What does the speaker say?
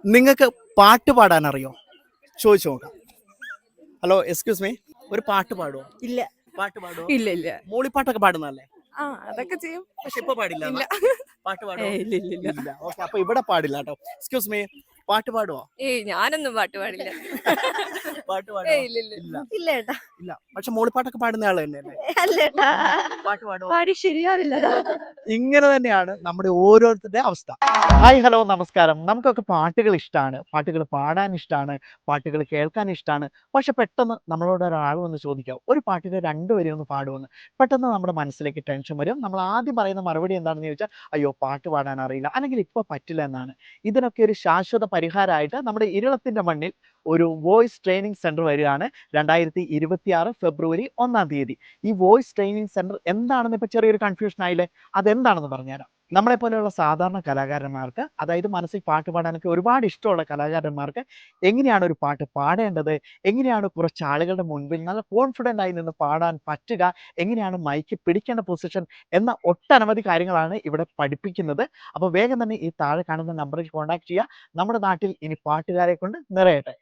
നിങ്ങൾക്ക് പാട്ട് പാടാൻ അറിയോ? ചോദിച്ചു നോക്കാം. ഹലോ, എക്സ്ക്യൂസ് മീ, ഒരു പാട്ട് പാടുവോ? ഇല്ല. പാട്ട് പാടുവോ? ഇല്ല ഇല്ല. മൂളിപ്പാട്ടൊക്കെ പാടുന്നതല്ലേ? ആ അതൊക്കെ ചെയ്യും. പക്ഷെ ഇപ്പൊ പാടില്ല. ഇല്ല. പാട്ട് പാടുവോ? ഇല്ല ഇല്ല ഇല്ല. ഇല്ല. ഓക്കെ, അപ്പൊ ഇവിടെ പാടില്ല കേട്ടോ. എക്സ്ക്യൂസ് മീ, പാട്ട് പാടുവോ? ഞാനൊന്നും പാട്ട് പാടില്ല. പാട്ട് പാടുവോ? ഇല്ല ഇല്ല. ഇല്ല. ഇല്ല ഏട്ടാ. ഇല്ല. പക്ഷെ മൂളിപ്പാട്ടൊക്കെ പാടുന്ന ആള് തന്നെയല്ലേ? അല്ലേട്ടാ. പാട്ട് പാടുവോ? പാടി ശരിയാവില്ല. ഇങ്ങനെ തന്നെയാണ് നമ്മുടെ ഓരോരുത്തരുടെ അവസ്ഥ. ഹായ്, ഹലോ, നമസ്കാരം. നമുക്കൊക്കെ പാട്ടുകൾ ഇഷ്ടമാണ്, പാട്ടുകൾ പാടാൻ ഇഷ്ടമാണ്, പാട്ടുകൾ കേൾക്കാൻ ഇഷ്ടമാണ്. പക്ഷെ പെട്ടെന്ന് നമ്മളോട് ഒരാൾ വന്ന് ചോദിക്കാം, ഒരു പാട്ടിന്റെ രണ്ടുപേരും ഒന്ന് പാടുമെന്ന്. പെട്ടെന്ന് നമ്മുടെ മനസ്സിലേക്ക് ടെൻഷൻ വരും. നമ്മൾ ആദ്യം പറയുന്ന മറുപടി എന്താണെന്ന് ചോദിച്ചാൽ, അയ്യോ പാട്ട് പാടാൻ അറിയില്ല, അല്ലെങ്കിൽ ഇപ്പോൾ പറ്റില്ല എന്നാണ്. ഇതിനൊക്കെ ഒരു ശാശ്വത പരിഹാരമായിട്ട് നമ്മുടെ ഇരളത്തിന്റെ മണ്ണിൽ ഒരു വോയിസ് ട്രെയിനിങ് സെന്റർ വരികയാണ് 2026 ഫെബ്രുവരി 1-ാം തീയതി. ഈ വോയിസ് ട്രെയിനിങ് സെന്റർ എന്താണെന്ന് ഇപ്പൊ ചെറിയൊരു കൺഫ്യൂഷൻ ആയില്ലേ? അതെന്താണെന്ന് പറഞ്ഞുതരാം. നമ്മളെ പോലെയുള്ള സാധാരണ കലാകാരന്മാർക്ക്, അതായത് മനസ്സിൽ പാട്ട് പാടാനൊക്കെ ഒരുപാട് ഇഷ്ടമുള്ള കലാകാരന്മാർക്ക് എങ്ങനെയാണ് ഒരു പാട്ട് പാടേണ്ടത്, എങ്ങനെയാണ് കുറച്ച് ആളുകളുടെ മുൻപിൽ നല്ല കോൺഫിഡൻ്റ് ആയി നിന്ന് പാടാൻ പറ്റുക, എങ്ങനെയാണ് മൈക്ക് പിടിക്കേണ്ട പൊസിഷൻ എന്ന ഒട്ടനവധി കാര്യങ്ങളാണ് ഇവിടെ പഠിപ്പിക്കുന്നത്. അപ്പോൾ വേഗം തന്നെ ഈ താഴെ കാണുന്ന നമ്പറിൽ കോൺടാക്ട് ചെയ്യുക. നമ്മുടെ നാട്ടിൽ ഇനി പാട്ടുകാരെ കൊണ്ട് നിറയട്ടെ.